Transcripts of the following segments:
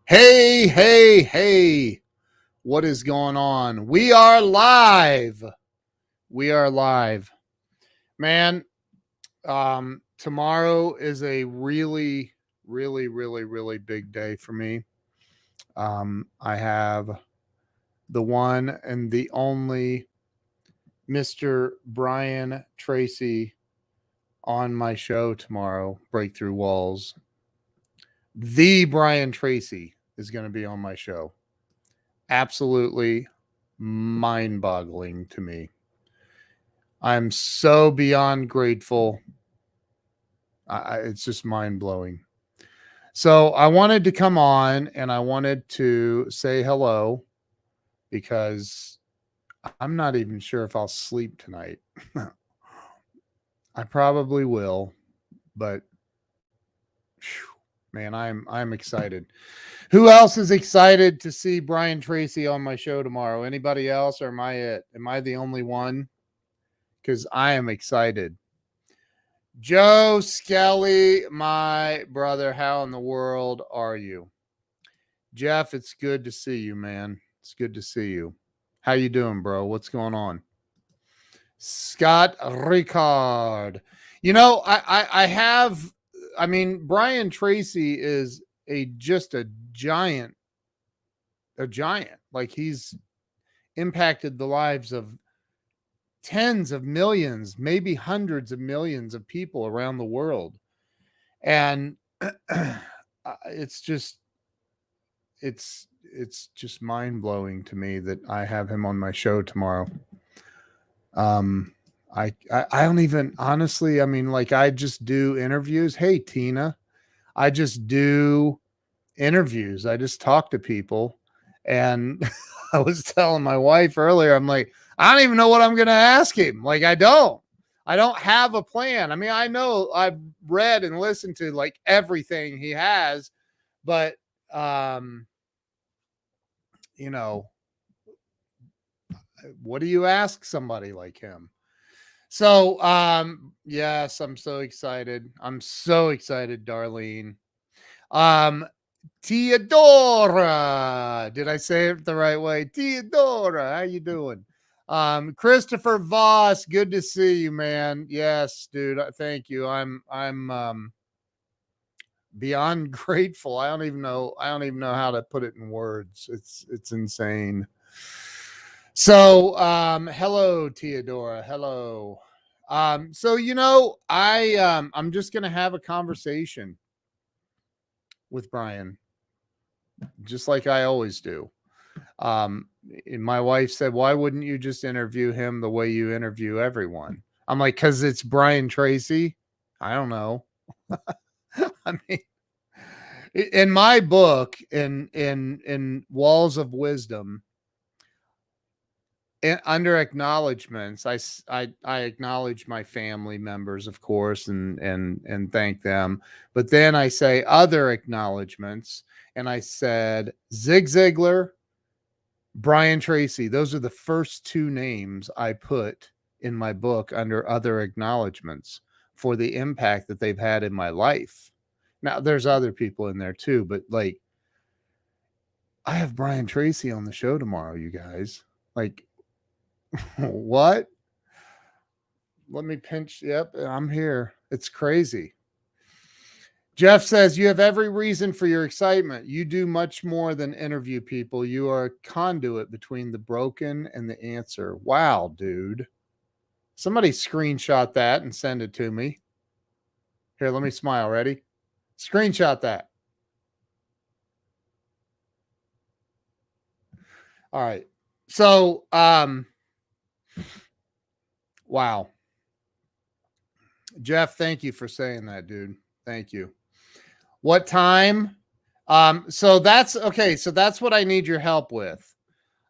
Hey, hey, hey. What is going on? We are live. We are live. Man, tomorrow is a really big day for me. I have the one and the only Mr. Brian Tracy on my show tomorrow, Breakthrough Walls. The Brian Tracy is going to be on my show. Absolutely mind boggling to me. I'm so beyond grateful. It's just mind blowing. So I wanted to come on and I wanted to say hello because I'm not even sure if I'll sleep tonight. I probably will, but man, I'm excited. Who else is excited to see Brian Tracy on my show tomorrow? Anybody else, or am I it? Am I the only one? Because I am excited. Joe Skelly, my brother, how in the world are you? Jeff, it's good to see you, man. It's good to see you. How you doing, bro? What's going on? Scott Ricard. I mean, Brian Tracy is just a giant. Like he's impacted the lives of tens of millions, maybe hundreds of millions of people around the world. And it's just mind blowing to me that I have him on my show tomorrow. I don't even honestly, I mean, like I just do interviews. Hey, Tina, I just do interviews. I just talk to people. And I was telling my wife earlier, I'm like, I don't even know what I'm going to ask him. Like, I don't have a plan. I mean, I know I've read and listened to like everything he has, but, you know, what do you ask somebody like him? So, yes, I'm so excited. I'm so excited, Darlene. Teodora, did I say it the right way? Teodora, how you doing? Christopher Voss, good to see you, man. Yes, dude, thank you. I'm beyond grateful. I don't even know how to put it in words. It's insane. So, hello, Teodora. Hello. So I'm just gonna have a conversation with Brian, just like I always do. And my wife said, "Why wouldn't you just interview him the way you interview everyone?" I'm like, "Cause it's Brian Tracy." I don't know. I mean, in my book, in Walls of Wisdom, under acknowledgments, I acknowledge my family members, of course, and thank them. But then I say other acknowledgments, and I said Zig Ziglar, Brian Tracy. Those are the first two names I put in my book under other acknowledgments for the impact that they've had in my life. Now, there's other people in there too, but like, I have Brian Tracy on the show tomorrow, you guys. Like, what? Let me pinch. Yep, I'm here. It's crazy. Jeff says, you have every reason for your excitement. You do much more than interview people. You are a conduit between the broken and the answer. Wow, dude. Somebody screenshot that and send it to me. Here, let me smile. Ready? Screenshot that. All right. So, wow. Jeff, thank you for saying that, dude. Thank you. What time? So that's okay. So that's what I need your help with.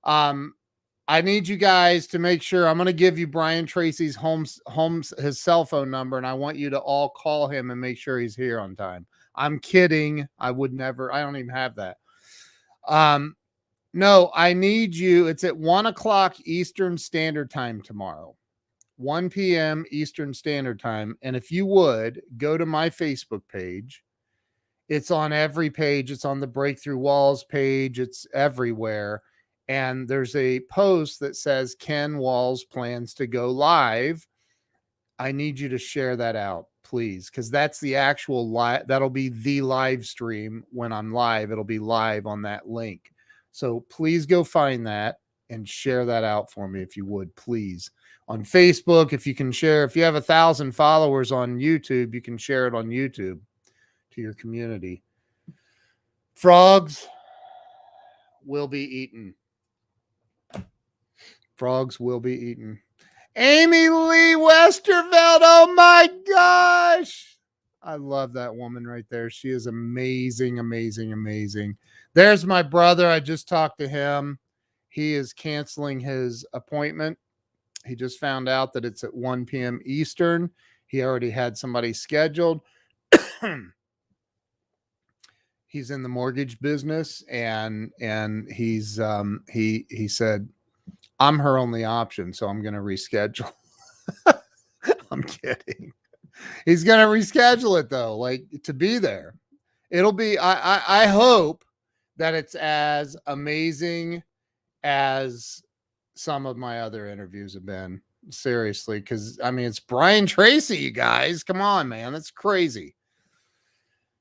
I need you guys to make sure. I'm going to give you Brian Tracy's his cell phone number, and I want you to all call him and make sure he's here on time. I'm kidding. I would never. I don't even have that. No, I need you. It's at 1:00 Eastern Standard Time tomorrow. 1 p.m. Eastern Standard Time. And if you would go to my Facebook page It's on every page. It's on the Breakthrough Walls page. It's everywhere. And there's a post that says Ken Walls plans to go live. I need you to share that out, please, because that's the actual live. That'll be the live stream when I'm live. It'll be live on that link. So please go find that and share that out for me if you would, please. On Facebook, if you can share, if you have 1,000 followers on YouTube, you can share it on YouTube to your community. Frogs will be eaten. Frogs will be eaten. Amy Lee Westerveld. Oh my gosh. I love that woman right there. She is amazing, amazing, amazing. There's my brother. I just talked to him. He is canceling his appointment. He just found out that it's at 1 p.m. Eastern. He already had somebody scheduled. He's in the mortgage business, and he's he said, I'm her only option, so I'm going to reschedule. I'm kidding. He's going to reschedule it though, like to be there. It'll be, I hope that it's as amazing as some of my other interviews have been. Seriously, because I mean, it's Brian Tracy, you guys. Come on, man. That's crazy.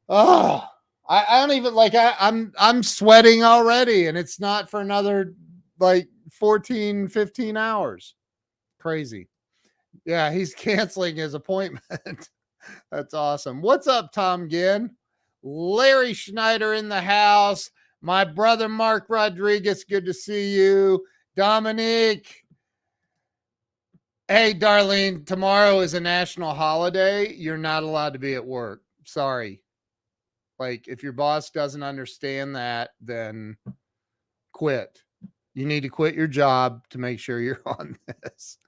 Oh, I don't even like I'm sweating already, and it's not for another like 14, 15 hours. Crazy. Yeah, he's canceling his appointment. That's awesome. What's up, Tom Ginn? Larry Schneider in the house. My brother Mark Rodriguez, good to see you. Dominique. Hey, Darlene, tomorrow is a national holiday. You're not allowed to be at work. Sorry. Like, if your boss doesn't understand that, then quit. You need to quit your job to make sure you're on this.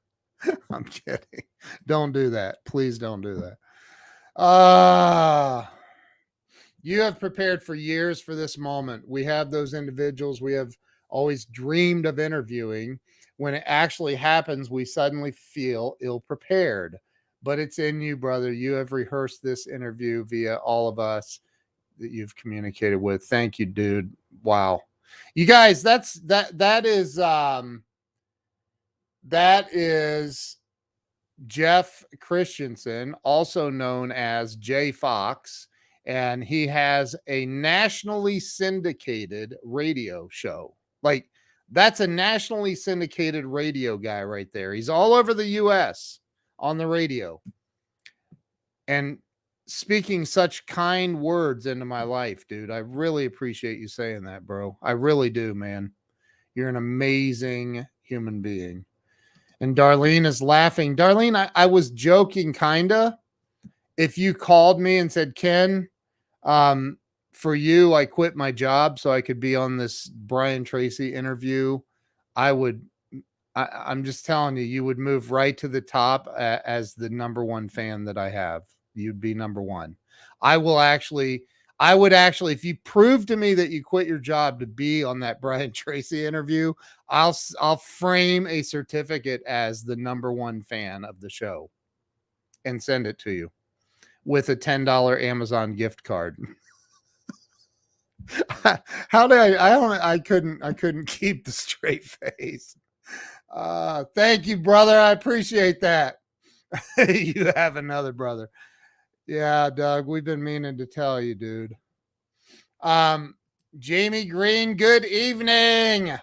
I'm kidding. Don't do that. Please don't do that. You have prepared for years for this moment. We have those individuals we have always dreamed of interviewing. When it actually happens, we suddenly feel ill prepared. But it's in you, brother. You have rehearsed this interview via all of us that you've communicated with. Thank you, dude. Wow. You guys, that is Jeff Christensen, also known as Jay Fox, and he has a nationally syndicated radio show. Like, that's a nationally syndicated radio guy right there. He's all over the US on the radio and speaking such kind words into my life, dude. I really appreciate you saying that, bro. I really do, man. You're an amazing human being. And Darlene is laughing. Darlene, I was joking, kinda. If you called me and said, Ken, for you, I quit my job so I could be on this Brian Tracy interview, I'm just telling you, you would move right to the top as the number one fan that I have. You'd be number one. I would actually, if you prove to me that you quit your job to be on that Brian Tracy interview, I'll frame a certificate as the number one fan of the show and send it to you with a $10 Amazon gift card. How did I couldn't keep the straight face. Thank you, brother. I appreciate that. You have another brother. Yeah, Doug, we've been meaning to tell you, dude. Jamie Green, good evening.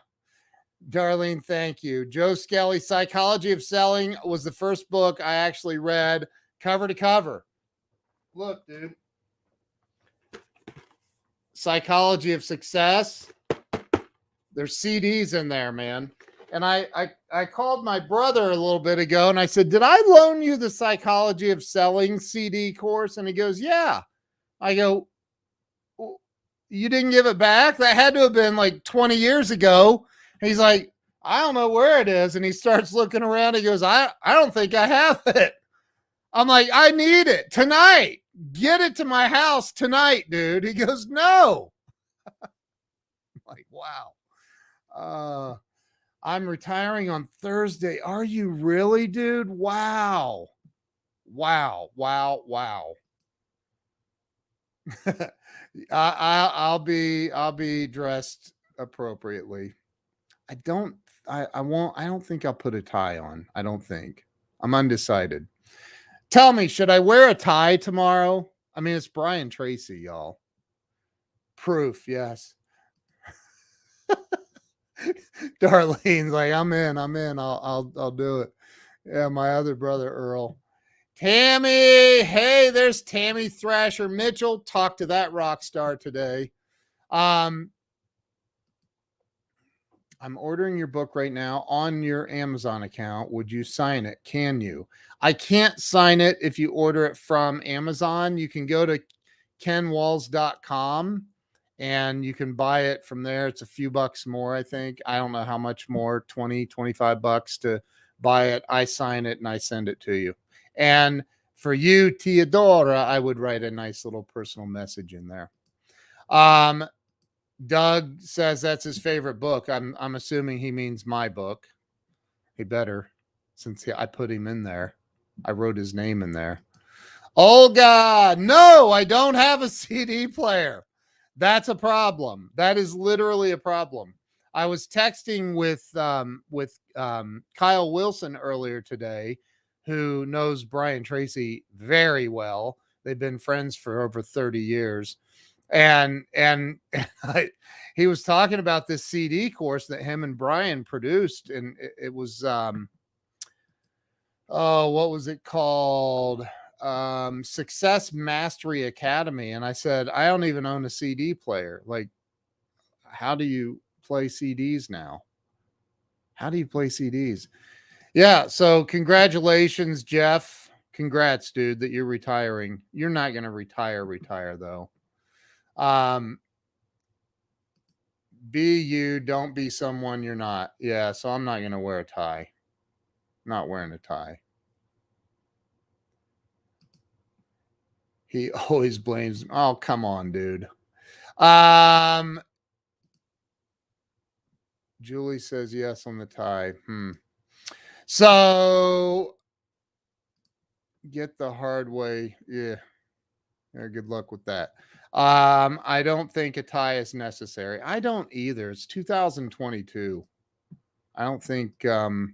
Darlene, thank you. Joe Skelly, Psychology of Selling was the first book I actually read cover to cover. Look, dude. Psychology of Success. There's CDs in there, man. And I called my brother a little bit ago and I said, did I loan you the Psychology of Selling CD course? And he goes, yeah. I go, you didn't give it back? That had to have been like 20 years ago. And he's like, I don't know where it is. And he starts looking around. He goes, I don't think I have it. I'm like, I need it tonight. Get it to my house tonight, dude. He goes, no. I'm like, wow. I'm retiring on Thursday. Are you really, dude? Wow. I'll be dressed appropriately. I don't I won't I don't think I'll put a tie on. I don't think. I'm undecided. Tell me, should I wear a tie tomorrow? I mean, it's Brian Tracy, y'all. Proof, yes. Darlene's like, I'm in. I'll do it. Yeah, my other brother Earl. Tammy, hey, there's Tammy Thrasher Mitchell. Talk to that rock star today. I'm ordering your book right now on your Amazon account. Would you sign it? Can you? I can't sign it if you order it from Amazon. You can go to kenwalls.com and you can buy it from there. It's a few bucks more, I think. I don't know how much more, 20, 25 bucks to buy it. I sign it and I send it to you. And for you, Theodora, I would write a nice little personal message in there. Doug says that's his favorite book. I'm assuming he means my book. He better, since I put him in there. I wrote his name in there. Olga, no, I don't have a CD player. That's a problem. That is literally a problem. I was texting with Kyle Wilson earlier today, who knows Brian Tracy very well. They've been friends for over 30 years. And he was talking about this CD course that him and Brian produced, and it was what was it called? Success Mastery Academy. And I said, I don't even own a CD player. Like, how do you play CDs now? How do you play CDs? Yeah. So congratulations, Jeff. Congrats, dude, that you're retiring. You're not going to retire though. Be you, don't be someone you're not. Yeah. So I'm not going to wear a tie. Not wearing a tie. He always blames. Oh, come on, dude. Julie says yes on the tie. So get the hard way. Yeah. Good luck with that. I don't think a tie is necessary. I don't either. It's 2022. I don't think that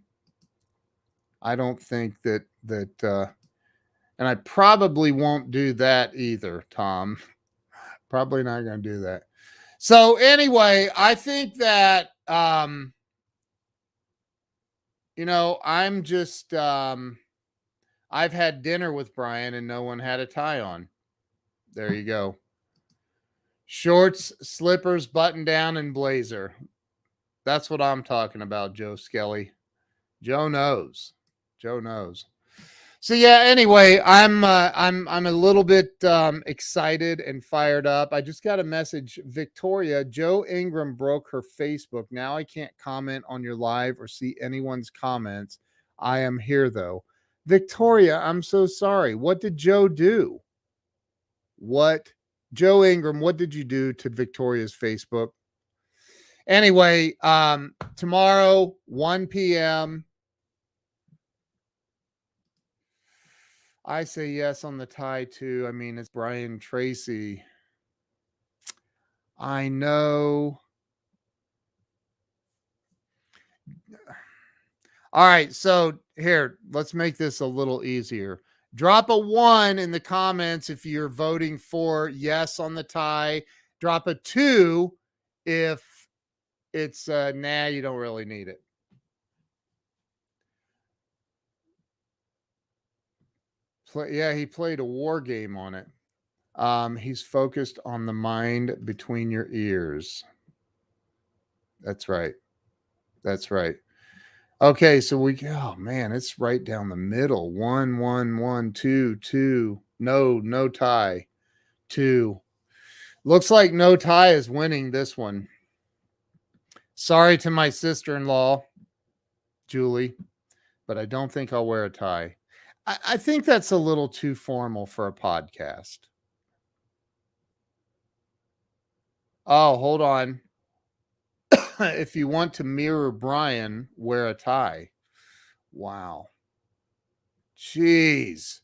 and I probably won't do that either, Tom. Probably not going to do that. So anyway, I think that I'm just I've had dinner with Brian and no one had a tie on. There you go. Shorts, slippers, button down, and blazer. That's what I'm talking about, Joe Skelly. Joe knows. Joe knows. So yeah, anyway, I'm a little bit excited and fired up. I just got a message, Victoria, Joe Ingram broke her Facebook. Now I can't comment on your live or see anyone's comments. I am here though. Victoria, I'm so sorry. What did Joe do? Joe Ingram, what did you do to Victoria's Facebook? Anyway, tomorrow, 1 p.m. I say yes on the tie too. I mean, it's Brian Tracy. I know. All right, so here, let's make this a little easier. Drop a 1 in the comments if you're voting for yes on the tie. Drop a 2 if it's nah, you don't really need it. Yeah, he played a war game on it. He's focused on the mind between your ears. That's right. That's right. Okay, so oh man, it's right down the middle. 1, 1, 1, 2, 2. No tie. 2. Looks like no tie is winning this one. Sorry to my sister-in-law, Julie, but I don't think I'll wear a tie. I think that's a little too formal for a podcast. Oh, hold on. If you want to mirror Brian, wear a tie. Wow. Jeez.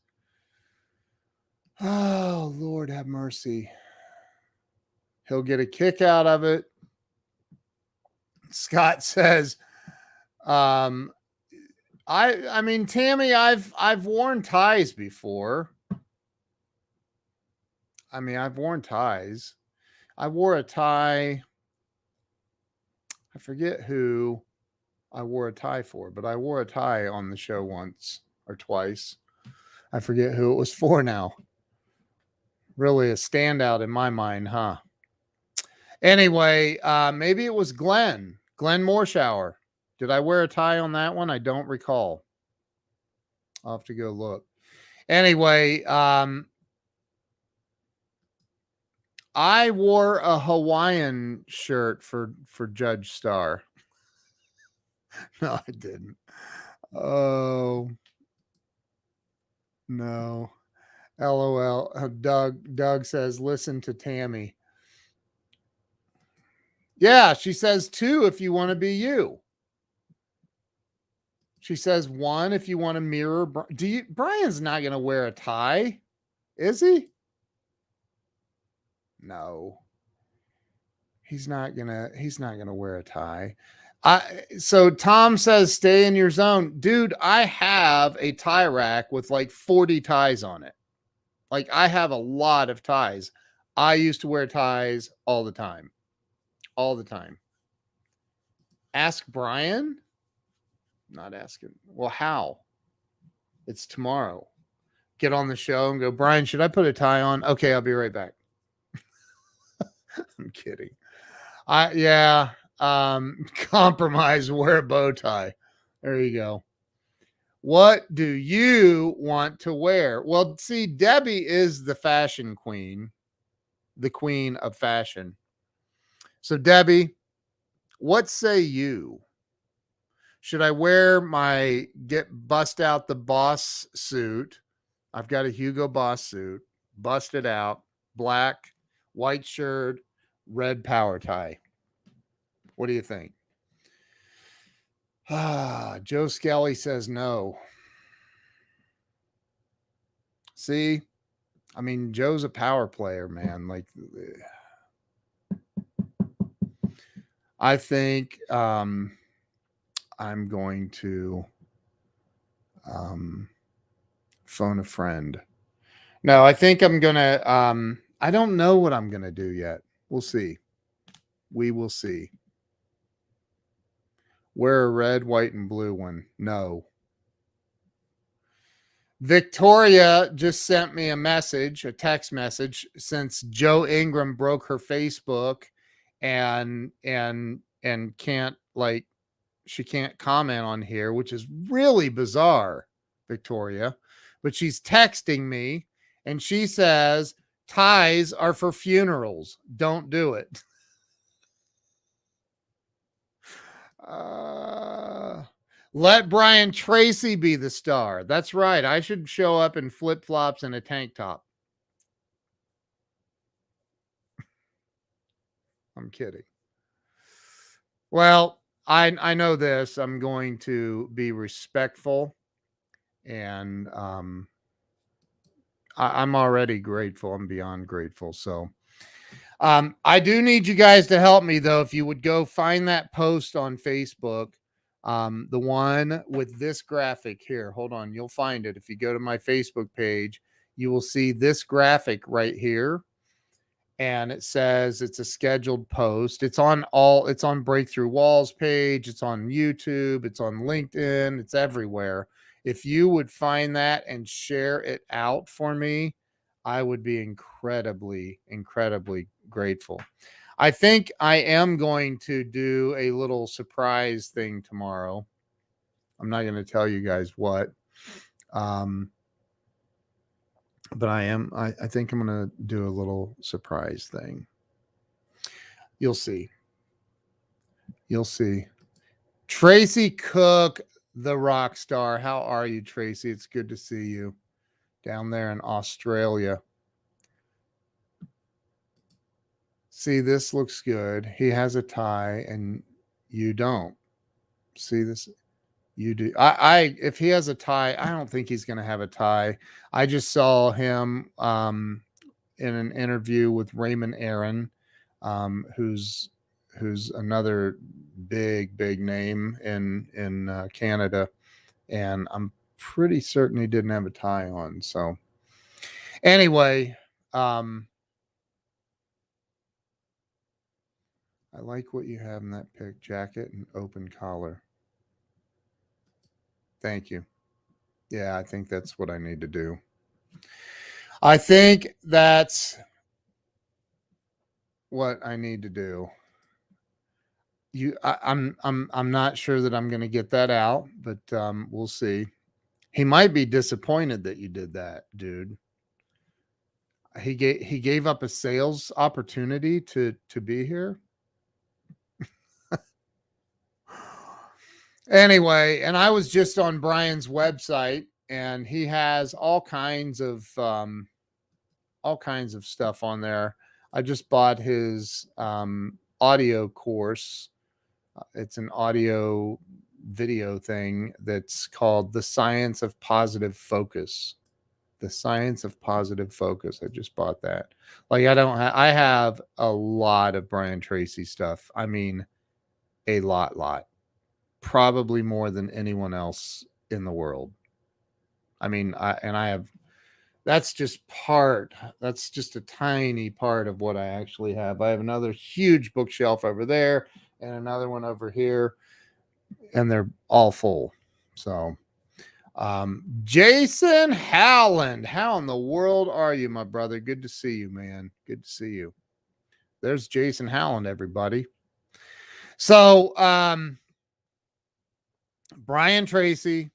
Oh, Lord have mercy. He'll get a kick out of it. Scott says, I mean, Tammy, I've worn ties before. I mean, I've worn ties. I wore a tie. I forget who I wore a tie for, but I wore a tie on the show once or twice. I forget who it was for now. Really a standout in my mind, huh? Anyway, maybe it was Glenn Morshower. Did I wear a tie on that one? I don't recall. I'll have to go look. Anyway, I wore a Hawaiian shirt for Judge Star. No, I didn't. Oh, no. LOL. Doug says, listen to Tammy. Yeah, she says 2 if you want to be you. She says 1 if you want to mirror. Brian's not going to wear a tie, is he? No. He's not gonna wear a tie. So Tom says stay in your zone. Dude, I have a tie rack with like 40 ties on it. Like I have a lot of ties. I used to wear ties all the time. All the time. Ask Brian? Not asking. Well, how? It's tomorrow. Get on the show and go, Brian, should I put a tie on? Okay, I'll be right back. I'm kidding. Compromise, wear a bow tie. There you go. What do you want to wear? Well, see, Debbie is the fashion queen, the queen of fashion. So, Debbie, what say you? Should I wear my bust out the boss suit? I've got a Hugo Boss suit, bust it out, black, white shirt, red power tie. What do you think? Joe Skelly says no. See, I mean, Joe's a power player, man. Like, I think I'm going to phone a friend. No, I think I'm going to, I don't know what I'm going to do yet. We'll see. We will see. Wear a red, white, and blue one. No. Victoria just sent me a text message, since Joe Ingram broke her Facebook and can't, like, she can't comment on here, which is really bizarre, Victoria. But she's texting me and she says, ties are for funerals. Don't do it. Let Brian Tracy be the star. That's right. I should show up in flip-flops and a tank top. I'm kidding. Well, I know this. I'm going to be respectful, and I'm already grateful. I'm beyond grateful. So I do need you guys to help me, though. If you would go find that post on Facebook, the one with this graphic here. Hold on. You'll find it. If you go to my Facebook page, you will see this graphic right here. And it says it's a scheduled post. It's on Breakthrough Walls page. It's on YouTube. It's on LinkedIn. It's everywhere. If you would find that and share it out for me, I would be incredibly, incredibly grateful. I think I am going to do a little surprise thing tomorrow. I'm not going to tell you guys what. But I think I'm going to do a little surprise thing. You'll see. You'll see. Tracy Cook, the rock star. How are you, Tracy? It's good to see you down there in Australia. See, this looks good. He has a tie and you don't. See this? You do. If he has a tie, I don't think he's going to have a tie. I just saw him in an interview with Raymond Aaron. who's another big name in Canada, and I'm pretty certain he didn't have a tie on. So anyway, I like what you have in that pic: jacket and open collar. Thank you. Yeah, I think that's what I need to do. I think that's what I need to do. I'm not sure that I'm going to get that out, but we'll see. He might be disappointed that you did that, dude. He gave up a sales opportunity to be here. Anyway, and I was just on Brian's website, and he has all kinds of stuff on there. I just bought his audio course. It's an audio video thing that's called The Science of Positive Focus. The Science of Positive Focus. I just bought that. Like, I have a lot of Brian Tracy stuff. I mean, a lot. Probably more than anyone else in the world. I mean, I have, that's just a tiny part of what I actually have. I have another huge bookshelf over there and another one over here, and they're all full. So, Jason Howland, how in the world are you, my brother? Good to see you, man. Good to see you. There's Jason Howland, everybody. So, Brian Tracy,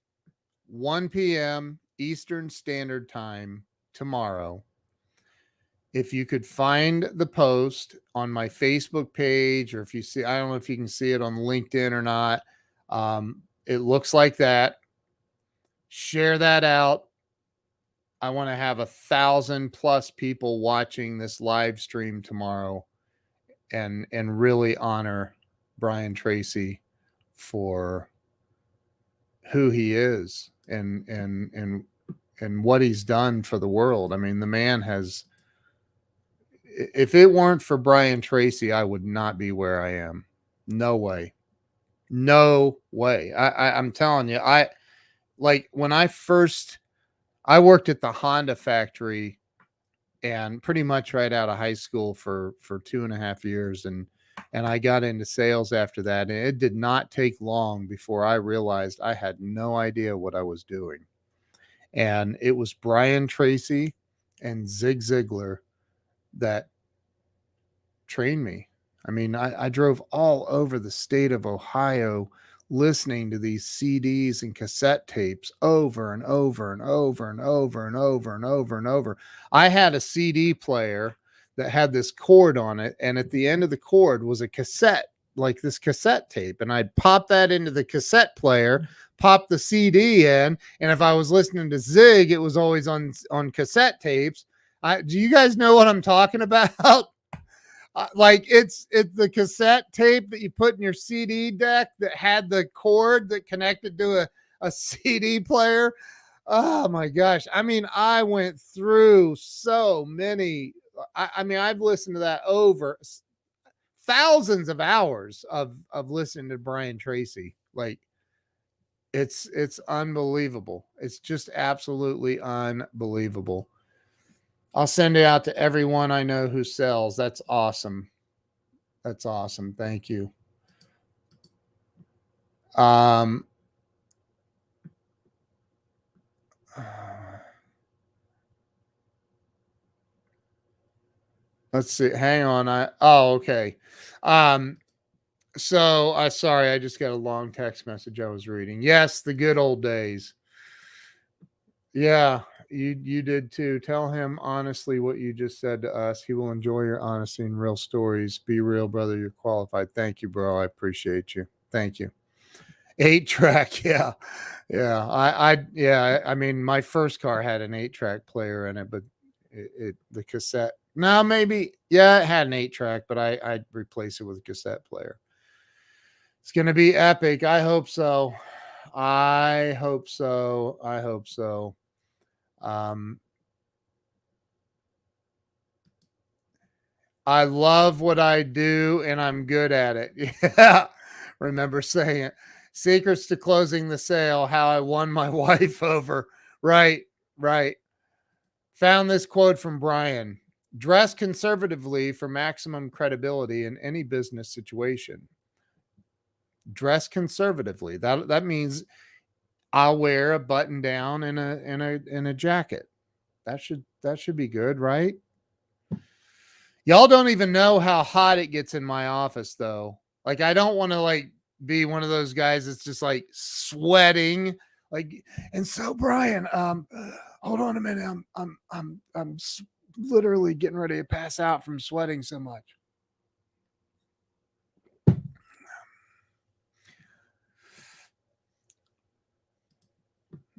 1 p.m. Eastern Standard Time tomorrow. If you could find the post on my Facebook page, or if you see, I don't know if you can see it on LinkedIn or not. It looks like that. Share that out. I want to have 1,000+ people watching this live stream tomorrow, and really honor Brian Tracy for who he is and what he's done for the world. I mean, the man has, if it weren't for Brian Tracy, I would not be where I am. No way. I'm telling you, when I worked at the Honda factory, and pretty much right out of high school for 2.5 years. And I got into sales after that. And it did not take long before I realized I had no idea what I was doing. And it was Brian Tracy and Zig Ziglar that trained me. I mean, I drove all over the state of Ohio listening to these CDs and cassette tapes over and over and over and over and over and over and over. I had a CD player that had this cord on it, and at the end of the cord was a cassette, like this cassette tape, and I'd pop that into the cassette player, pop the CD in, and if I was listening to Zig, it was always on cassette tapes. Do you guys know what I'm talking about? Like it's the cassette tape that you put in your CD deck that had the cord that connected to a CD player. Oh my gosh. I mean, I went through so many. I mean, I've listened to that over thousands of hours of listening to Brian Tracy. Like, it's unbelievable. It's just absolutely unbelievable. I'll send it out to everyone I know who sells. That's awesome. That's awesome. Thank you. Let's see. Hang on. Okay. So sorry, I just got a long text message I was reading. Yes, the good old days. Yeah, you did too. Tell him honestly what you just said to us. He will enjoy your honesty and real stories. Be real, brother. You're qualified. Thank you, bro. I appreciate you. Thank you. 8-track, yeah. I mean, my first car had an 8-track player in it, but the cassette. No, maybe, yeah, it had an 8-track, but I'd replace it with a cassette player. It's gonna be epic. I hope so. I hope so. I love what I do and I'm good at it. Yeah. Remember saying it. Secrets to closing the sale, how I won my wife over. Right, right. Found this quote from Brian. Dress conservatively for maximum credibility in any business situation. Dress conservatively. That means I'll wear a button down and a jacket. That should be good, right? Y'all don't even know how hot it gets in my office though. Like I don't want to like be one of those guys that's just like sweating. Like, and so Brian, hold on a minute. I'm literally getting ready to pass out from sweating so much.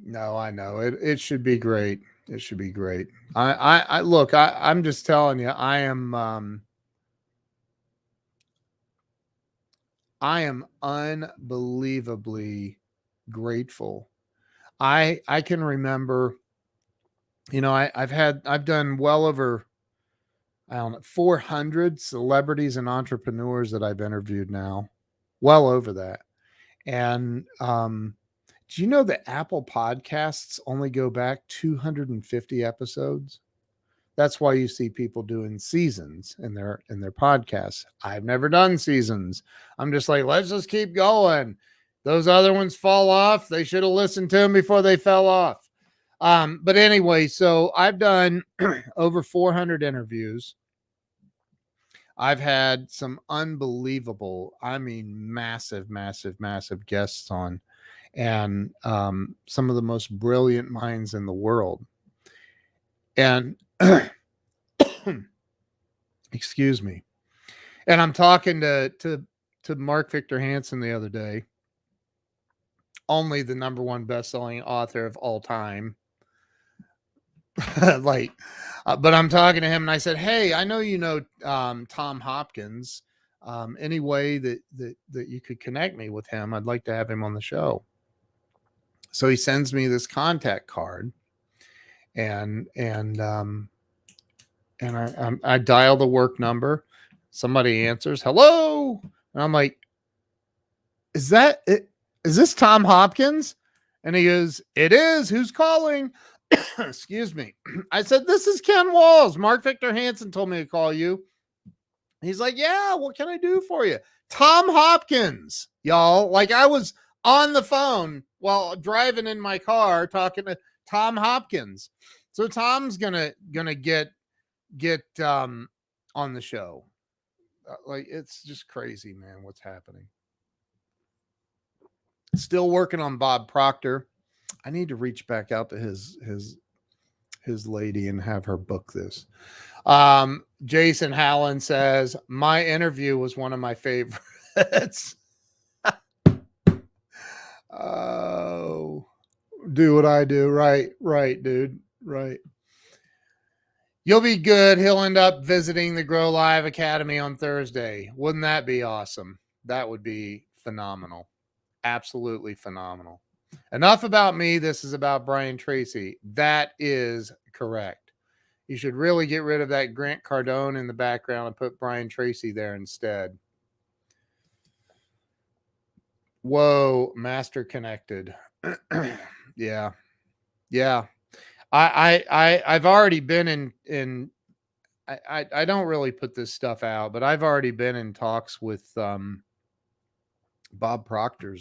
No, I know it should be great. It should be great. I look, I'm just telling you, I am unbelievably grateful. I can remember, I've done well over, I don't know, 400 celebrities and entrepreneurs that I've interviewed now. Well over that. And do you know that Apple Podcasts only go back 250 episodes? That's why you see people doing seasons in their podcasts. I've never done seasons. I'm just like, let's just keep going. Those other ones fall off. They should have listened to them before they fell off. But anyway, so I've done over 400 interviews. I've had some unbelievable, I mean, massive, massive, massive guests on, and some of the most brilliant minds in the world. And excuse me. And I'm talking to Mark Victor Hansen the other day, only the number one best-selling author of all time. Like, but I'm talking to him, and I said, "Hey, I know you know Tom Hopkins. Any way that you could connect me with him? I'd like to have him on the show." So he sends me this contact card, and I dial the work number. Somebody answers, "Hello," and I'm like, "Is that it? Is this Tom Hopkins?" And he goes, "It is. Who's calling?" Excuse me. I said, "This is Ken Walls. Mark Victor Hansen told me to call you." He's like, "Yeah, what can I do for you?" Tom Hopkins, y'all. Like I was on the phone while driving in my car talking to Tom Hopkins. So Tom's gonna get on the show. Like it's just crazy, man, what's happening. Still working on Bob Proctor. I need to reach back out to his lady and have her book this. Jason Hallen says, my interview was one of my favorites. Oh, do what I do. Right, dude. Right. You'll be good. He'll end up visiting the Grow Live Academy on Thursday. Wouldn't that be awesome? That would be phenomenal. Absolutely phenomenal. Enough about me. This is about Brian Tracy. That is correct. You should really get rid of that Grant Cardone in the background and put Brian Tracy there instead. Whoa, master connected. Yeah. Yeah. I've already been in I don't really put this stuff out, but I've already been in talks with Bob Proctor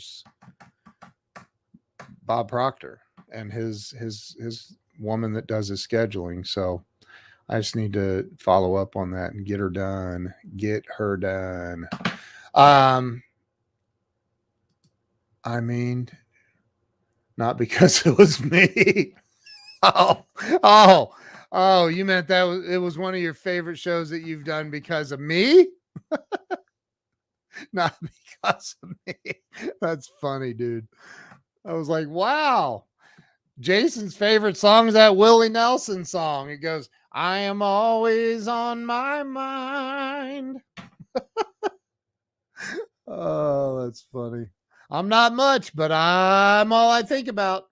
and his woman that does his scheduling. So I just need to follow up on that and get her done. I mean, not because it was me. Oh, oh, oh, you meant it was one of your favorite shows that you've done because of me? Not because of me. That's funny, dude. I was like, wow. Jason's favorite song is that Willie Nelson song. It goes, I am always on my mind. Oh, that's funny. I'm not much, but I'm all I think about.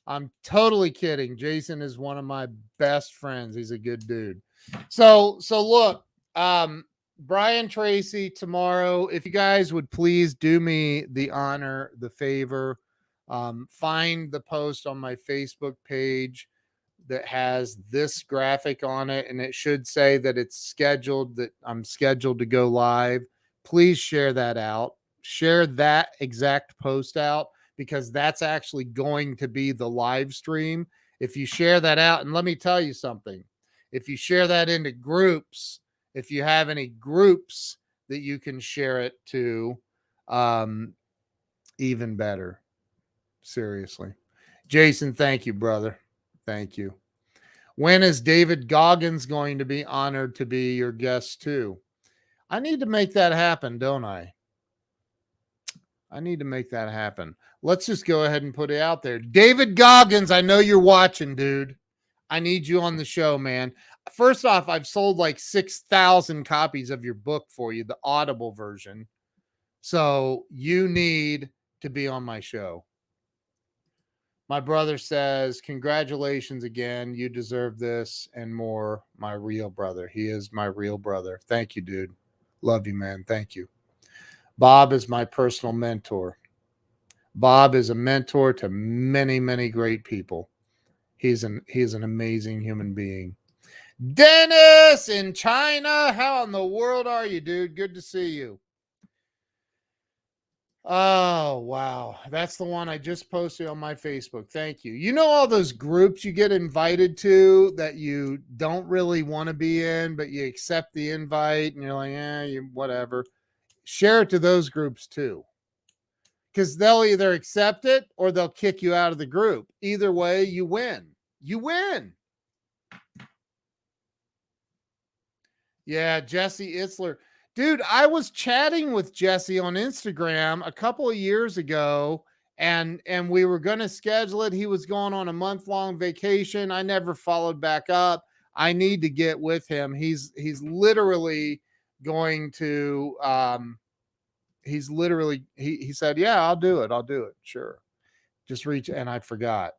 I'm totally kidding. Jason is one of my best friends. He's a good dude. So look, Brian Tracy tomorrow. If you guys would please do me the honor, the favor, find the post on my Facebook page that has this graphic on it, and it should say that it's scheduled, that I'm scheduled to go live. Please share that out. Share that exact post out, because that's actually going to be the live stream. If you share that out, and let me tell you something, if you share that into groups, if you have any groups that you can share it to, even better. Seriously. Jason, thank you, brother. Thank you. When is David Goggins going to be honored to be your guest too? I need to make that happen, don't I? I need to make that happen. Let's just go ahead and put it out there. David Goggins, I know you're watching, dude. I need you on the show, man. First off, I've sold like 6,000 copies of your book for you, the Audible version. So you need to be on my show. My brother says, congratulations again. You deserve this and more. My real brother. He is my real brother. Thank you, dude. Love you, man. Thank you. Bob is my personal mentor. Bob is a mentor to many, many great people. He's an amazing human being. Dennis in China. How in the world are you, dude? Good to see you. Oh, wow. That's the one I just posted on my Facebook. Thank you. You know all those groups you get invited to that you don't really want to be in, but you accept the invite and you're like, whatever. Share it to those groups too, because they'll either accept it or they'll kick you out of the group. Either way, you win. You win. Yeah, Jesse Itzler. Dude, I was chatting with Jesse on Instagram a couple of years ago, and we were going to schedule it. He was going on a month-long vacation. I never followed back up. I need to get with him. He's literally going to he said, "Yeah, I'll do it. I'll do it. Sure." Just reach, and I forgot.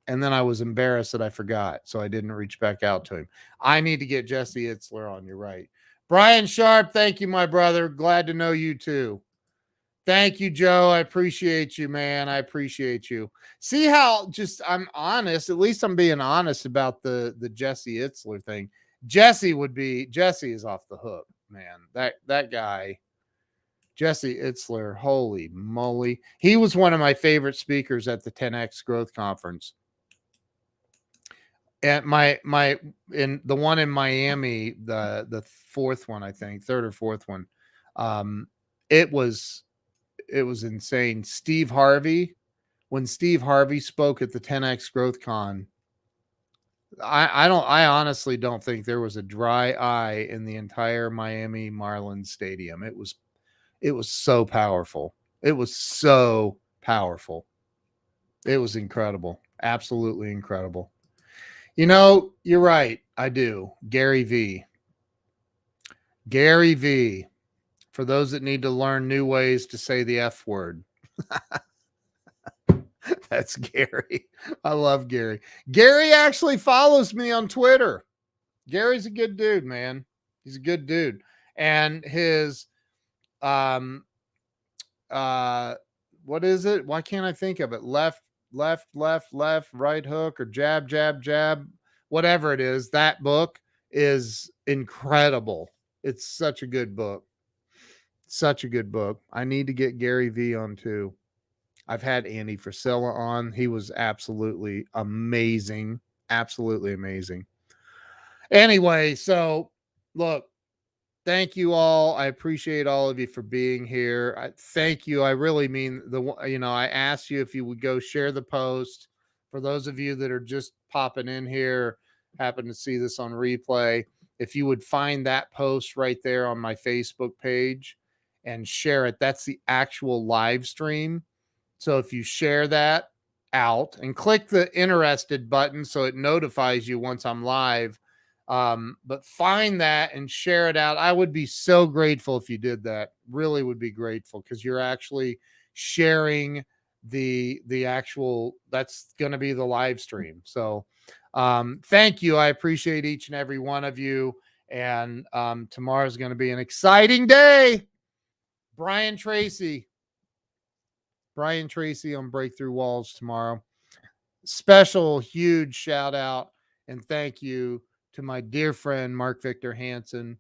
And then I was embarrassed that I forgot, so I didn't reach back out to him. I need to get Jesse Itzler on. You're right. Brian Sharp, thank you, my brother. Glad to know you too. Thank you, Joe. I appreciate you, man. I appreciate you. See how just I'm honest. At least I'm being honest about the Jesse Itzler thing. Jesse is off the hook, man. That guy, Jesse Itzler, holy moly. He was one of my favorite speakers at the 10X Growth Conference. At in the one in Miami, the fourth one, I think, third or fourth one, it was insane. Steve Harvey, when Steve Harvey spoke at the 10X Growth Con, I honestly don't think there was a dry eye in the entire Miami Marlins stadium. It was so powerful. It was so powerful. It was incredible. Absolutely incredible. You know, you're right. I do. Gary V. Gary V. For those that need to learn new ways to say the F word. That's Gary. I love Gary. Gary actually follows me on Twitter. Gary's a good dude, man. He's a good dude. And his what is it? Why can't I think of it? Left, right hook, or jab, whatever it is. That book is incredible. It's such a good book. Such a good book. I need to get Gary V on too. I've had Andy Frisella on. He was absolutely amazing. Absolutely amazing. Anyway, so look, thank you all. I appreciate all of you for being here. Thank you. I really mean I asked you if you would go share the post. For those of you that are just popping in here, happen to see this on replay, if you would find that post right there on my Facebook page and share it, that's the actual live stream. So if you share that out and click the interested button so it notifies you once I'm live, but find that and share it out. I would be so grateful if you did that. Really would be grateful, because you're actually sharing the actual, that's going to be the live stream. So thank you. I appreciate each and every one of you. And tomorrow's going to be an exciting day. Brian Tracy on Breakthrough Walls tomorrow. Special, huge shout out and thank you to my dear friend, Mark Victor Hansen.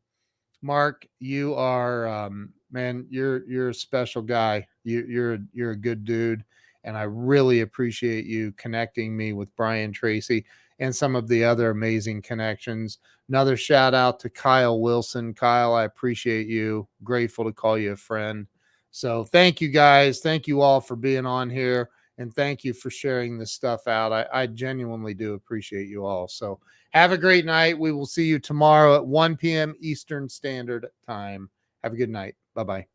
Mark, you are, man, you're a special guy. You're a good dude. And I really appreciate you connecting me with Brian Tracy and some of the other amazing connections. Another shout out to Kyle Wilson. Kyle, I appreciate you. Grateful to call you a friend. So thank you guys. Thank you all for being on here. And thank you for sharing this stuff out. I genuinely do appreciate you all. So have a great night. We will see you tomorrow at 1 p.m. Eastern Standard Time. Have a good night. Bye-bye.